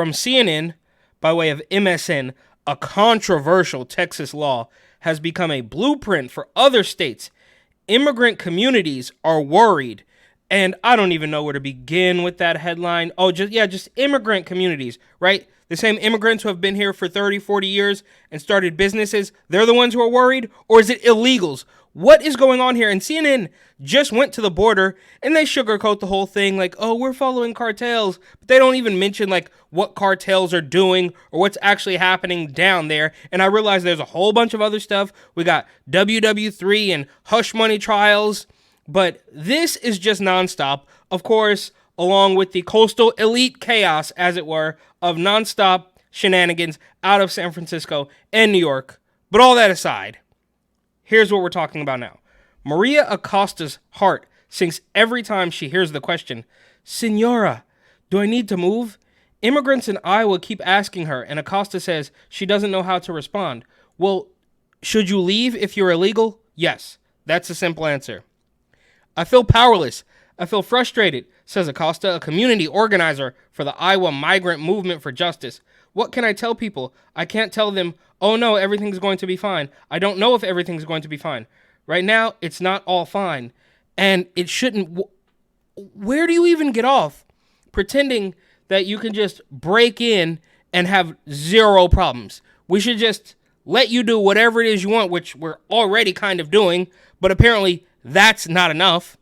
From CNN, by way of MSN, a controversial Texas law has become a blueprint for other states. Immigrant communities are worried, and I don't even know where to begin with that headline. Oh, just immigrant communities, right? The same immigrants who have been here for 30, 40 years and started businesses, they're the ones who are worried? Or is it illegals? What is going on here? And CNN just went to the border and they sugarcoat the whole thing like, oh, we're following cartels. But they don't even mention like what cartels are doing or what's actually happening down there. And I realize there's a whole bunch of other stuff. We got WW3 and hush money trials. But this is just nonstop. Of course, along with the coastal elite chaos, as it were, of nonstop shenanigans out of San Francisco and New York. But all that aside, here's what we're talking about now. Maria Acosta's heart sinks every time she hears the question, Senora, do I need to move? Immigrants in Iowa keep asking her, and Acosta says she doesn't know how to respond. Well, should you leave if you're illegal? Yes, that's the simple answer. I feel powerless. I feel frustrated, says Acosta, a community organizer for the Iowa Migrant Movement for Justice. What can I tell people? I can't tell them, oh no, everything's going to be fine. I don't know if everything's going to be fine. Right now, it's not all fine. And it shouldn't. Where do you even get off pretending that you can just break in and have zero problems? We should just let you do whatever it is you want, which we're already kind of doing, but apparently that's not enough.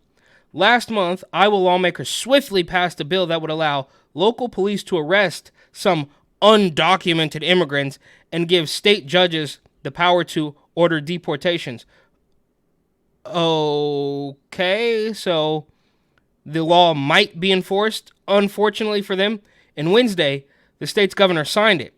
Last month, Iowa lawmakers swiftly passed a bill that would allow local police to arrest some undocumented immigrants and give state judges the power to order deportations. Okay, so the law might be enforced, unfortunately for them. And Wednesday, the state's governor signed it.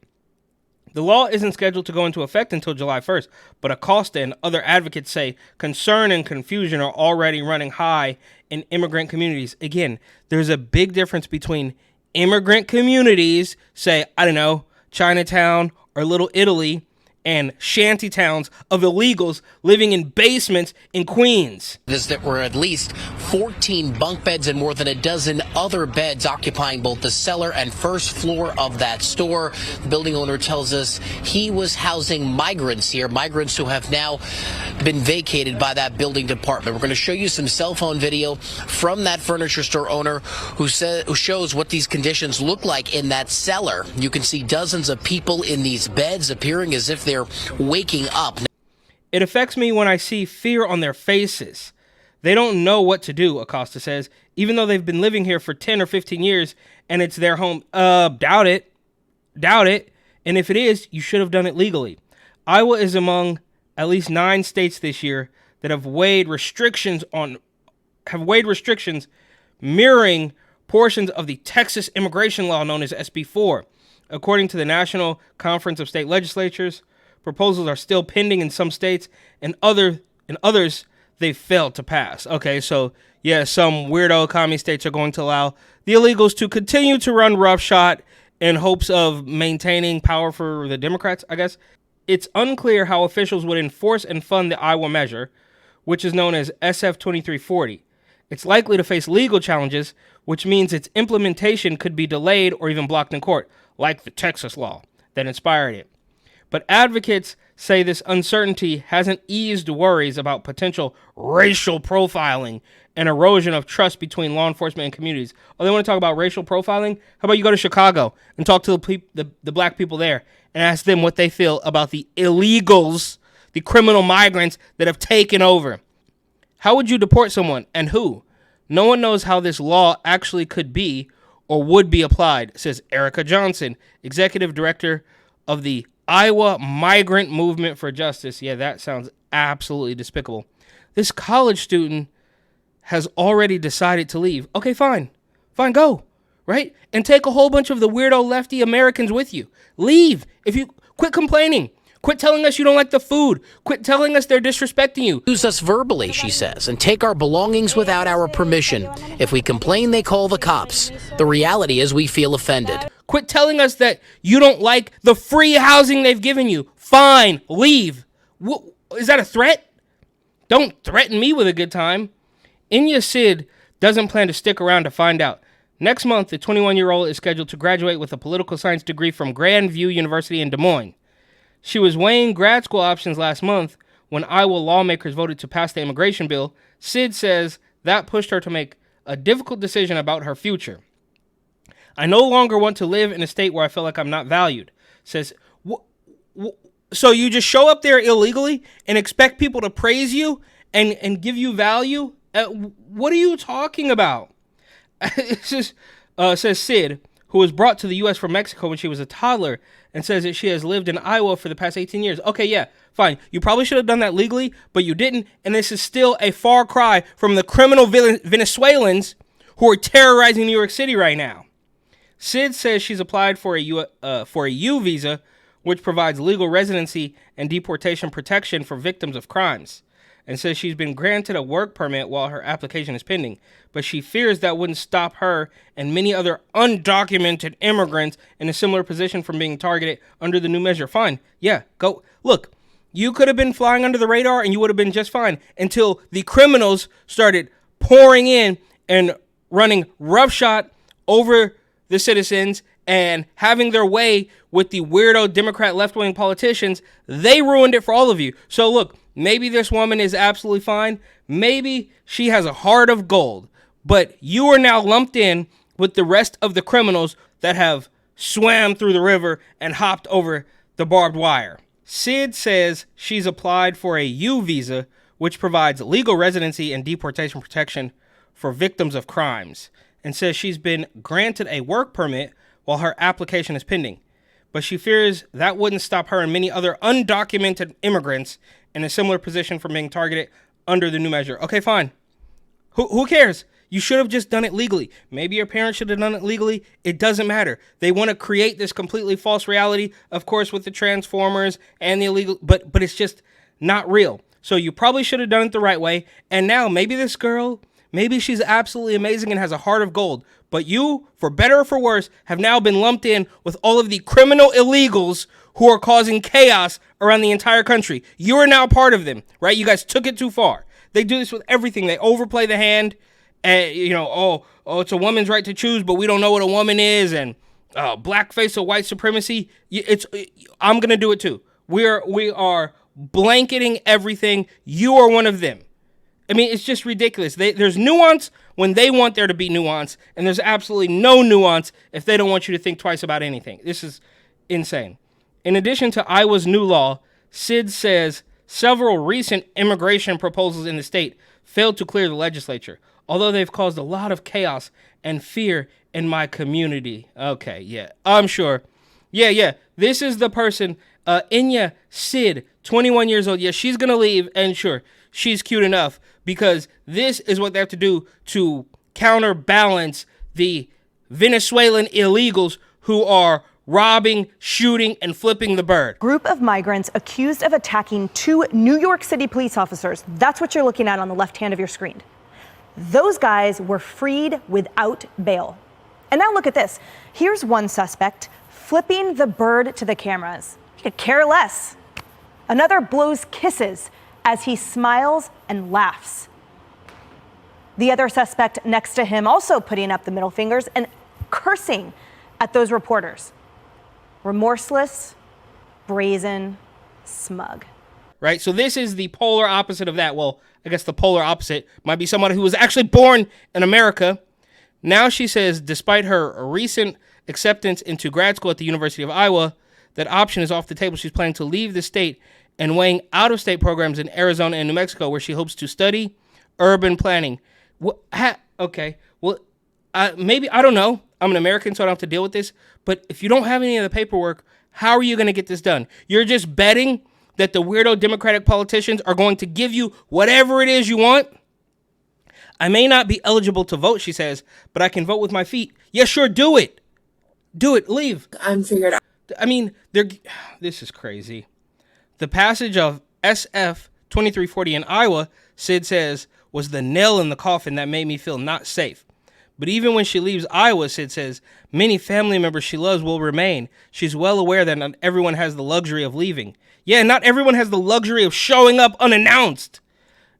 The law isn't scheduled to go into effect until July 1st, but Acosta and other advocates say concern and confusion are already running high in immigrant communities. Again, there's a big difference between immigrant communities, say, I don't know, Chinatown or Little Italy, and shanty towns of illegals living in basements in Queens. There were at least 14 bunk beds and more than a dozen other beds occupying both the cellar and first floor of that store. The building owner tells us he was housing migrants here, migrants who have now been vacated by that building department. We're going to show you some cell phone video from that furniture store owner who shows what these conditions look like in that cellar. You can see dozens of people in these beds appearing as if they're waking up. It affects me when I see fear on their faces. They don't know what to do, Acosta says, even though they've been living here for 10 or 15 years and it's their home. Doubt it. And if it is, you should have done it legally. Iowa is among at least 9 states this year that have weighed restrictions mirroring portions of the Texas immigration law known as SB 4. According to the National Conference of State Legislatures, proposals are still pending in some states, and others they've failed to pass. Okay, so yeah, some weirdo commie states are going to allow the illegals to continue to run roughshod in hopes of maintaining power for the Democrats, I guess. It's unclear how officials would enforce and fund the Iowa measure, which is known as SF 2340. It's likely to face legal challenges, which means its implementation could be delayed or even blocked in court, like the Texas law that inspired it. But advocates say this uncertainty hasn't eased worries about potential racial profiling and erosion of trust between law enforcement and communities. Oh, they want to talk about racial profiling? How about you go to Chicago and talk to the black people there and ask them what they feel about the illegals, the criminal migrants that have taken over? How would you deport someone, and who? No one knows how this law actually could be or would be applied, says Erica Johnson, executive director of the Iowa Migrant Movement for Justice. Yeah, that sounds absolutely despicable. This college student has already decided to leave. Okay, fine, go, right? And take a whole bunch of the weirdo lefty Americans with you. Leave. If you quit complaining. Quit telling us you don't like the food. Quit telling us they're disrespecting you. Use us verbally, she says, and take our belongings without our permission. If we complain, they call the cops. The reality is we feel offended. Quit telling us that you don't like the free housing they've given you. Fine, leave. Is that a threat? Don't threaten me with a good time. Inya Sid doesn't plan to stick around to find out. Next month, the 21-year-old is scheduled to graduate with a political science degree from Grandview University in Des Moines. She was weighing grad school options last month when Iowa lawmakers voted to pass the immigration bill. Sid says that pushed her to make a difficult decision about her future. I no longer want to live in a state where I feel like I'm not valued, says. So you just show up there illegally and expect people to praise you and give you value? What are you talking about? This says Sid, who was brought to the U.S. from Mexico when she was a toddler, and says that she has lived in Iowa for the past 18 years. Okay, yeah, fine. You probably should have done that legally, but you didn't, and this is still a far cry from the criminal Venezuelans who are terrorizing New York City right now. Sid says she's applied for a U visa, which provides legal residency and deportation protection for victims of crimes, and says she's been granted a work permit while her application is pending, but she fears that wouldn't stop her and many other undocumented immigrants in a similar position from being targeted under the new measure. Fine. Yeah, go. Look, you could have been flying under the radar and you would have been just fine until the criminals started pouring in and running roughshod over the citizens and having their way with the weirdo Democrat left-wing politicians. They ruined it for all of you. So look, maybe this woman is absolutely fine. Maybe she has a heart of gold. But you are now lumped in with the rest of the criminals that have swam through the river and hopped over the barbed wire. Sid says she's applied for a U visa, which provides legal residency and deportation protection for victims of crimes, and says she's been granted a work permit while her application is pending. But she fears that wouldn't stop her and many other undocumented immigrants in a similar position from being targeted under the new measure. Okay, fine. Who cares? You should have just done it legally. Maybe your parents should have done it legally. It doesn't matter. They want to create this completely false reality, of course, with the Transformers and the illegal, but it's just not real. So you probably should have done it the right way. And now maybe this girl, maybe she's absolutely amazing and has a heart of gold. But you, for better or for worse, have now been lumped in with all of the criminal illegals who are causing chaos around the entire country. You are now part of them, right? You guys took it too far. They do this with everything. They overplay the hand. And, it's a woman's right to choose, but we don't know what a woman is. And blackface or white supremacy. I'm going to do it too. We are blanketing everything. You are one of them. I mean, it's just ridiculous. There's nuance when they want there to be nuance, and there's absolutely no nuance if they don't want you to think twice about anything. This is insane. In addition to Iowa's new law, Sid says several recent immigration proposals in the state failed to clear the legislature, although they've caused a lot of chaos and fear in my community. Okay, yeah, I'm sure. Yeah, this is the person, Inya Sid, 21 years old. Yeah, she's going to leave, and sure, she's cute enough, because this is what they have to do to counterbalance the Venezuelan illegals who are robbing, shooting, and flipping the bird. Group of migrants accused of attacking 2 New York City police officers. That's what you're looking at on the left hand of your screen. Those guys were freed without bail. And now look at this. Here's one suspect flipping the bird to the cameras. He could care less. Another blows kisses as he smiles and laughs. The other suspect next to him also putting up the middle fingers and cursing at those reporters. Remorseless, brazen, smug. Right? So this is the polar opposite of that. Well, I guess the polar opposite might be someone who was actually born in America. Now she says, despite her recent acceptance into grad school at the University of Iowa, that option is off the table. She's planning to leave the state and weighing out-of-state programs in Arizona and New Mexico, where she hopes to study urban planning. Okay, well, maybe, I don't know. I'm an American, so I don't have to deal with this. But if you don't have any of the paperwork, how are you going to get this done? You're just betting that the weirdo Democratic politicians are going to give you whatever it is you want? I may not be eligible to vote, she says, but I can vote with my feet. Yeah, sure, do it. Do it, leave. I'm figured out. I mean, this is crazy. The passage of SF 2340 in Iowa, Sid says, was the nail in the coffin that made me feel not safe. But even when she leaves Iowa, Sid says, many family members she loves will remain. She's well aware that not everyone has the luxury of leaving. Yeah, not everyone has the luxury of showing up unannounced.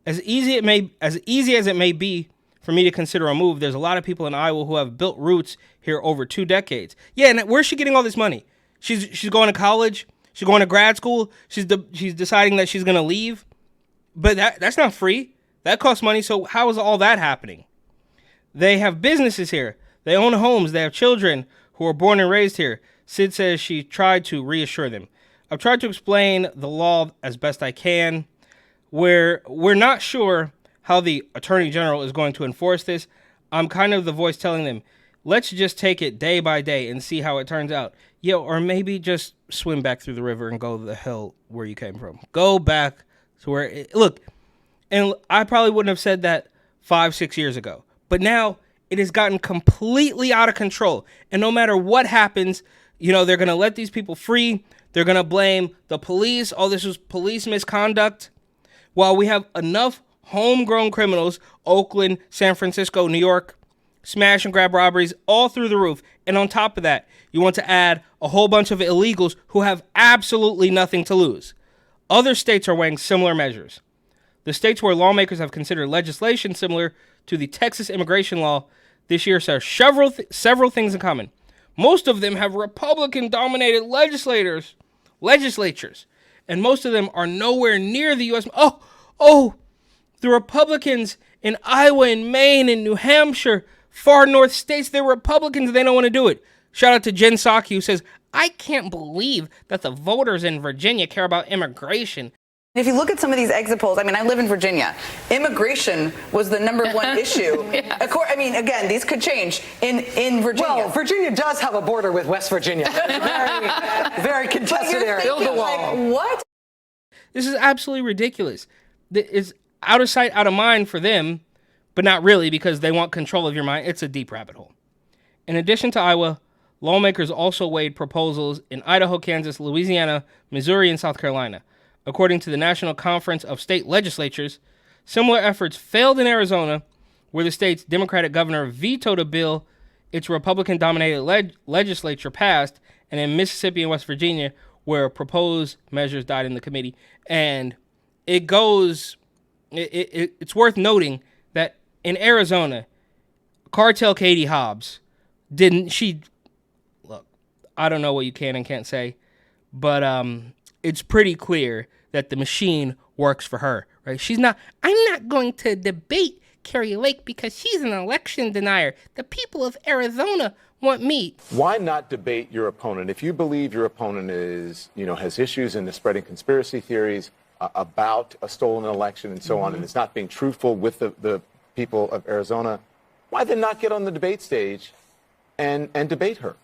As easy as it may be for me to consider a move. There's a lot of people in Iowa who have built roots here over 2 decades. Yeah, and where's she getting all this money? She's going to college. She's going to grad school. She's deciding that she's going to leave. But that's not free. That costs money. So how is all that happening? They have businesses here. They own homes. They have children who are born and raised here. Sid says she tried to reassure them. I've tried to explain the law as best I can. We're not sure how the Attorney General is going to enforce this. I'm kind of the voice telling them, let's just take it day by day and see how it turns out. Yeah, or maybe just swim back through the river and go to the hell where you came from. Go back to where look, and I probably wouldn't have said that 5-6 years ago. But now it has gotten completely out of control. And no matter what happens, they're going to let these people free. They're going to blame the police. Oh, this was police misconduct. While we have enough homegrown criminals, Oakland, San Francisco, New York, smash and grab robberies all through the roof. And on top of that, you want to add a whole bunch of illegals who have absolutely nothing to lose. Other states are weighing similar measures. The states where lawmakers have considered legislation similar to the Texas immigration law this year share several things in common. Most of them have Republican-dominated legislatures, and most of them are nowhere near the U.S. The Republicans in Iowa and Maine and New Hampshire, far north states, they're Republicans and they don't want to do it. Shout out to Jen Psaki, who says, I can't believe that the voters in Virginia care about immigration. If you look at some of these exit polls, I live in Virginia. Immigration was the number one issue. Yes. Again, these could change in Virginia. Well, Virginia does have a border with West Virginia. Very, very contested area. Build the wall. What? This is absolutely ridiculous. It's out of sight, out of mind for them, but not really because they want control of your mind. It's a deep rabbit hole. In addition to Iowa, lawmakers also weighed proposals in Idaho, Kansas, Louisiana, Missouri, and South Carolina. According to the National Conference of State Legislatures, similar efforts failed in Arizona, where the state's Democratic governor vetoed a bill its Republican-dominated legislature passed, and in Mississippi and West Virginia, where proposed measures died in the committee. And it's worth noting that in Arizona, Cartel Katie Hobbs look, I don't know what you can and can't say, but it's pretty clear that the machine works for her, right? I'm not going to debate Kari Lake because she's an election denier. The people of Arizona want me. Why not debate your opponent? If you believe your opponent has issues in spreading conspiracy theories about a stolen election and so on, and it's not being truthful with the people of Arizona, why then not get on the debate stage and debate her?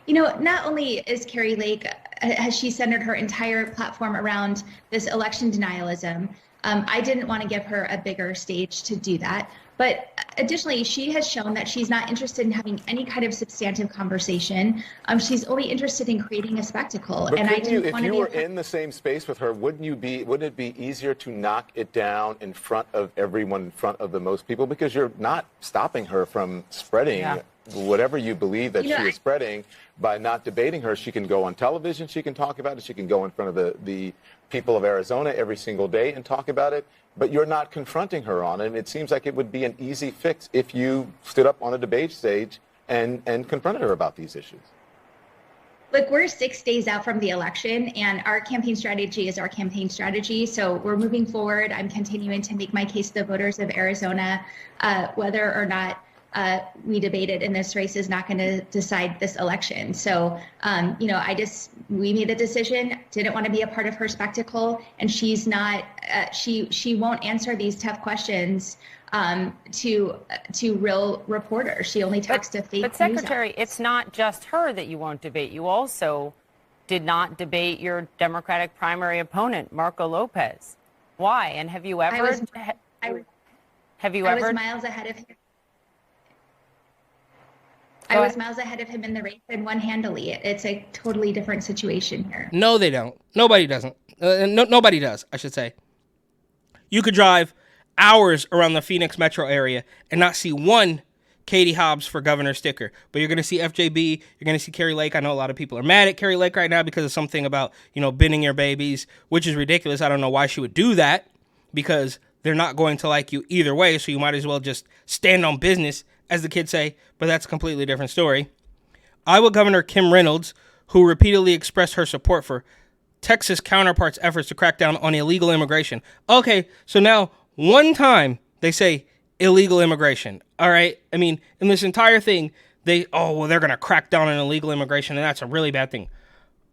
Not only is Kari Lake, has she centered her entire platform around this election denialism. I didn't want to give her a bigger stage to do that. But additionally, she has shown that she's not interested in having any kind of substantive conversation. She's only interested in creating a spectacle. But and I didn't want to be. If you were in the same space with her, wouldn't it be easier to knock it down in front of everyone, in front of the most people? Because you're not stopping her from spreading whatever you believe that she is spreading. By not debating her, she can go on television, she can talk about it, she can go in front of the people of Arizona every single day and talk about it, but you're not confronting her on it. And it seems like it would be an easy fix if you stood up on a debate stage and confronted her about these issues. Look, we're 6 days out from the election, and our campaign strategy is our campaign strategy. So we're moving forward. I'm continuing to make my case to the voters of Arizona. Whether or not we debated in this race is not going to decide this election. So, we made the decision, didn't want to be a part of her spectacle, and she's not, she won't answer these tough questions to real reporters. She only talks to fake news. But Secretary, it's not just her that you won't debate. You also did not debate your Democratic primary opponent, Marco Lopez. Why? And have you ever? I was miles ahead of him. I was miles ahead of him in the race and won handily. It's a totally different situation here. No, they don't. Nobody doesn't. Nobody does, I should say. You could drive hours around the Phoenix metro area and not see one Katie Hobbs for governor sticker. But you're going to see FJB. You're going to see Kari Lake. I know a lot of people are mad at Kari Lake right now because of something about, bending your babies, which is ridiculous. I don't know why she would do that, because they're not going to like you either way, so you might as well just stand on business, as the kids say, but that's a completely different story. Iowa Governor Kim Reynolds, who repeatedly expressed her support for Texas counterparts' efforts to crack down on illegal immigration. Okay, so now one time they say illegal immigration. All right, I mean, in this entire thing, they're going to crack down on illegal immigration, and that's a really bad thing.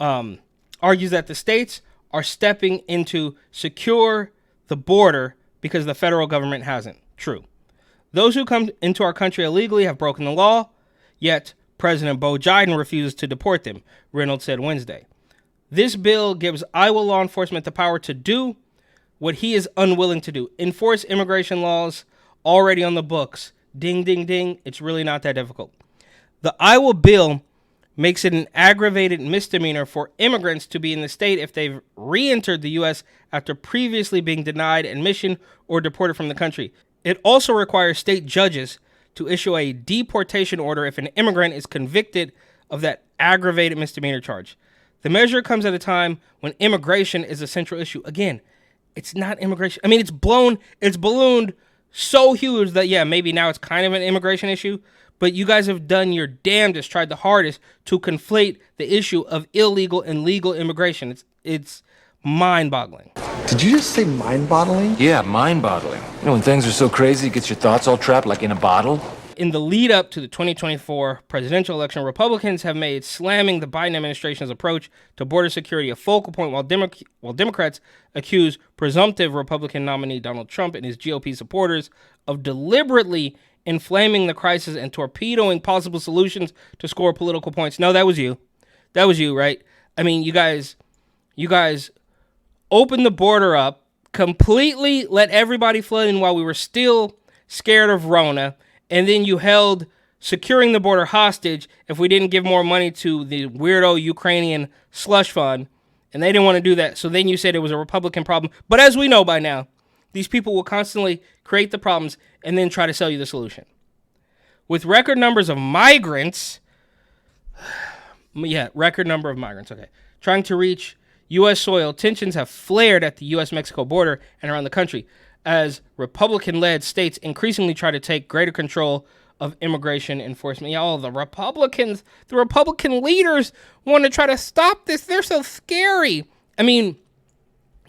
Argues that the states are stepping in to secure the border because the federal government hasn't. True. Those who come into our country illegally have broken the law, yet President Beau Biden refuses to deport them, Reynolds said Wednesday. This bill gives Iowa law enforcement the power to do what he is unwilling to do, enforce immigration laws already on the books. Ding, ding, ding. It's really not that difficult. The Iowa bill makes it an aggravated misdemeanor for immigrants to be in the state if they've re-entered the U.S. after previously being denied admission or deported from the country. It also requires state judges to issue a deportation order if an immigrant is convicted of that aggravated misdemeanor charge. The measure comes at a time when immigration is a central issue. Again, it's not immigration. I mean, it's ballooned so huge that, yeah, maybe now it's kind of an immigration issue, but you guys have done your damnedest, tried the hardest to conflate the issue of illegal and legal immigration. It's mind-boggling. Did you just say mind-boggling? Yeah, mind-boggling. You know, when things are so crazy, it gets your thoughts all trapped like in a bottle. In the lead up to the 2024 presidential election, Republicans have made slamming the Biden administration's approach to border security a focal point, while Democrats accuse presumptive Republican nominee Donald Trump and his GOP supporters of deliberately inflaming the crisis and torpedoing possible solutions to score political points. No, that was you. That was you, right? I mean, you guys opened the border up, completely let everybody flood in while we were still scared of Rona, and then you held securing the border hostage if we didn't give more money to the weirdo Ukrainian slush fund, and they didn't want to do that, so then you said it was a Republican problem. But as we know by now, these people will constantly create the problems and then try to sell you the solution. With record numbers of migrants, trying to reach U.S. soil, tensions have flared at the U.S.-Mexico border and around the country as Republican-led states increasingly try to take greater control of immigration enforcement. Yeah, all the Republican leaders want to try to stop this. They're so scary. I mean,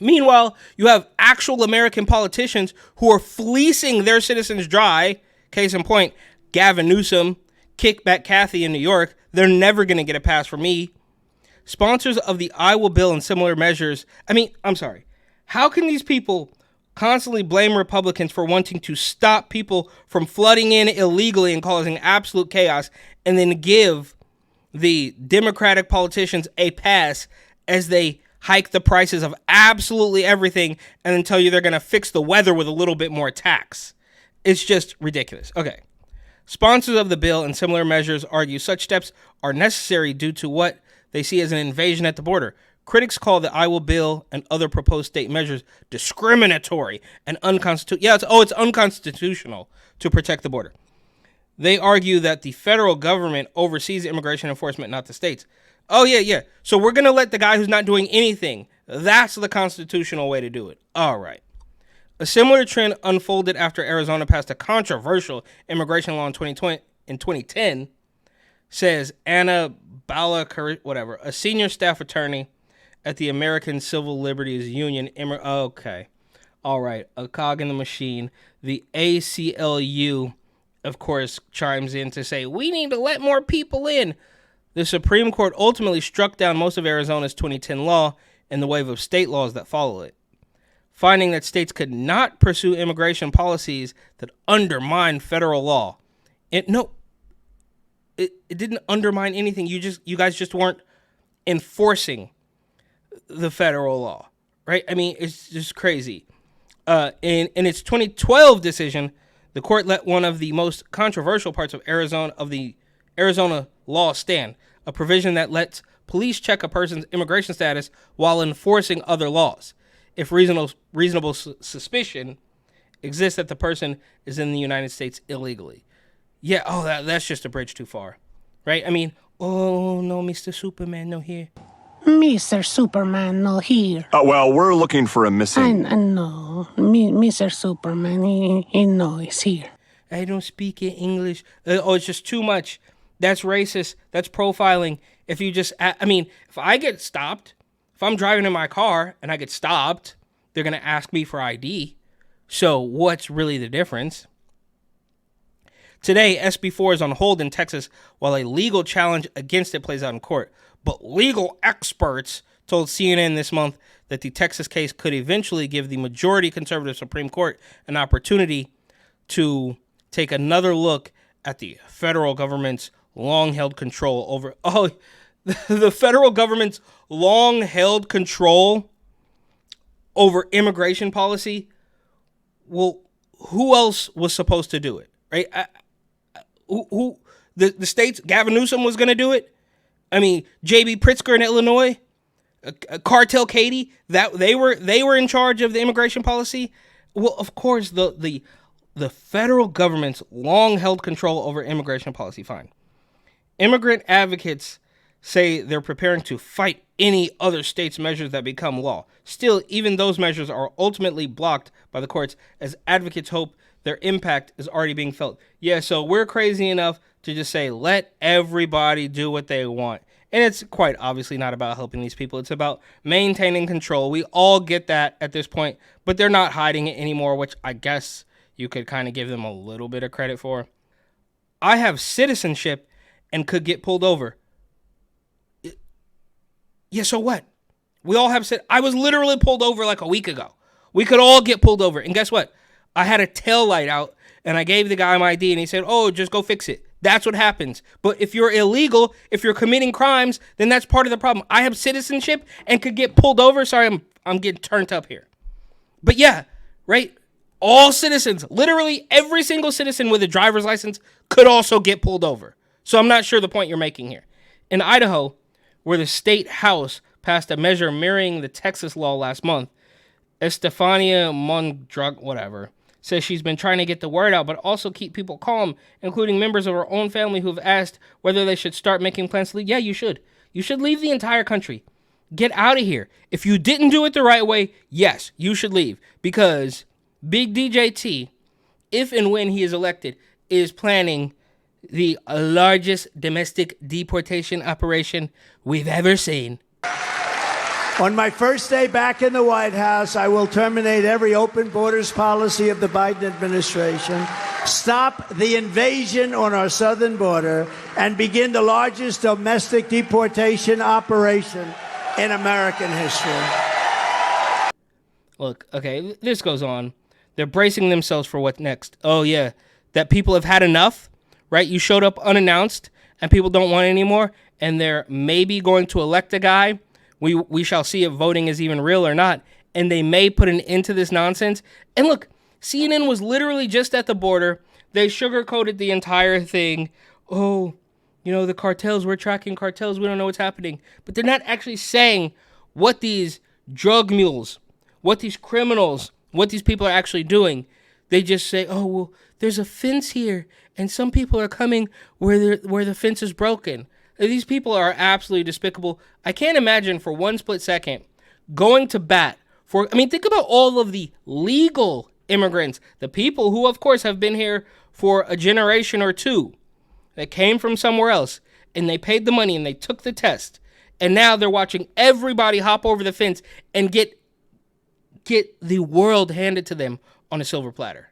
meanwhile, you have actual American politicians who are fleecing their citizens dry. Case in point, Gavin Newsom, Kickback Kathy in New York. They're never going to get a pass from me. Sponsors of the Iowa bill and similar measures. I mean, I'm sorry. How can these people constantly blame Republicans for wanting to stop people from flooding in illegally and causing absolute chaos, and then give the Democratic politicians a pass as they hike the prices of absolutely everything and then tell you they're going to fix the weather with a little bit more tax? It's just ridiculous. Okay. Sponsors of the bill and similar measures argue such steps are necessary due to what they see as an invasion at the border. Critics call the Iowa bill and other proposed state measures discriminatory and unconstitutional. Yeah, it's unconstitutional to protect the border. They argue that the federal government oversees immigration enforcement, not the states. Oh, yeah. So we're going to let the guy who's not doing anything. That's the constitutional way to do it. All right. A similar trend unfolded after Arizona passed a controversial immigration law in 2010, says Anna Bala, whatever, a senior staff attorney at the American Civil Liberties Union. Okay. All right. A cog in the machine. The ACLU, of course, chimes in to say, we need to let more people in. The Supreme Court ultimately struck down most of Arizona's 2010 law and the wave of state laws that follow it, finding that states could not pursue immigration policies that undermine federal law. It didn't undermine anything. You guys just weren't enforcing the federal law, right? I mean, it's just crazy. In its 2012 decision, the court let one of the most controversial parts of the Arizona law stand, a provision that lets police check a person's immigration status while enforcing other laws, if reasonable suspicion exists that the person is in the United States illegally. Yeah, that's just a bridge too far, right? I mean, oh, no, Mr. Superman, no here. Mr. Superman, no here. Well, we're looking for a missing... I know. Mr. Superman, he knows he's here. I don't speak English. It's just too much. That's racist. That's profiling. If you just, if I get stopped, if I'm driving in my car and I get stopped, they're going to ask me for ID. So what's really the difference? Today, SB4 is on hold in Texas while a legal challenge against it plays out in court. But legal experts told CNN this month that the Texas case could eventually give the majority conservative Supreme Court an opportunity to take another look at the federal government's long-held control over... Oh, the federal government's long-held control over immigration policy? Well, who else was supposed to do it, right? The states, Gavin Newsom was going to do it? I mean, J.B. Pritzker in Illinois? Cartel Katie? That they were in charge of the immigration policy? Well, of course, the federal government's long-held control over immigration policy, fine. Immigrant advocates say they're preparing to fight any other state's measures that become law. Still, even those measures are ultimately blocked by the courts as advocates hope their impact is already being felt. Yeah, so we're crazy enough to just say, let everybody do what they want. And it's quite obviously not about helping these people. It's about maintaining control. We all get that at this point, but they're not hiding it anymore, which I guess you could kind of give them a little bit of credit for. I have citizenship and could get pulled over. Yeah, so what? We all have I was literally pulled over like a week ago. We could all get pulled over. And guess what? I had a tail light out and I gave the guy my ID and he said, oh, just go fix it. That's what happens. But if you're illegal, if you're committing crimes, then that's part of the problem. I have citizenship and could get pulled over. Sorry, I'm getting turned up here. But yeah, right? All citizens, literally every single citizen with a driver's license could also get pulled over. So I'm not sure the point you're making here. In Idaho, where the state house passed a measure mirroring the Texas law last month, Estefania Mondrag, whatever, says she's been trying to get the word out, but also keep people calm, including members of her own family who have asked whether they should start making plans to leave. Yeah, you should. You should leave the entire country. Get out of here. If you didn't do it the right way, yes, you should leave. Because Big DJ T, if and when he is elected, is planning the largest domestic deportation operation we've ever seen. On my first day back in the White House, I will terminate every open borders policy of the Biden administration, stop the invasion on our southern border, and begin the largest domestic deportation operation in American history. Look, okay, this goes on. They're bracing themselves for what's next. Oh, yeah, that people have had enough, right? You showed up unannounced, and people don't want it anymore, and they're maybe going to elect a guy. We shall see if voting is even real or not, and they may put an end to this nonsense. And look, CNN was literally just at the border. They sugarcoated the entire thing. Oh, you know, the cartels, we're tracking cartels, we don't know what's happening. But they're not actually saying what these drug mules, what these criminals, what these people are actually doing. They just say, oh, well, there's a fence here, and some people are coming where the fence is broken. These people are absolutely despicable. I can't imagine for one split second going to bat for, think about all of the legal immigrants, the people who, of course, have been here for a generation or two that came from somewhere else, and they paid the money and they took the test, and now they're watching everybody hop over the fence and get the world handed to them on a silver platter.